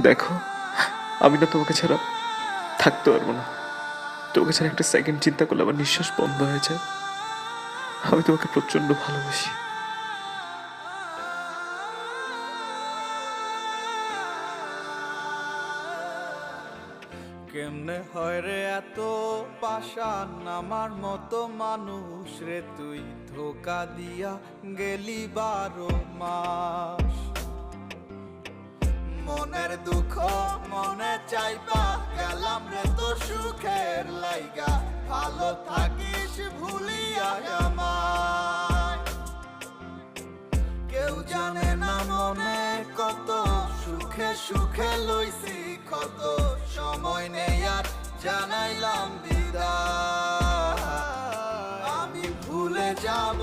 দেখো, আমি না তোমাকে ছাড়া থাকতে পারবো না। তোমাকে ছাড়া একটা সেকেন্ড চিন্তা করলে আমার নিঃশ্বাস বন্ধ হয়ে যায়। আমি তোমাকে প্রচন্ড ভালোবাসি। কেমনে হয় রে এত পাষাণ আমার মতো মানুষ রে, তুই ধোকা দিয়া গেলি 12 মাস। মনের দুঃখ মনে চাইবা গেলাম রে তো সুখের লাইগা, ভালো থাকিস ভুলিয়া আমায়। কেউ জানে না মনে কত সুখে সুখে লইছি কত, সময় নেই আর জানাইলাম বিদায়। আমি ভুলে যাব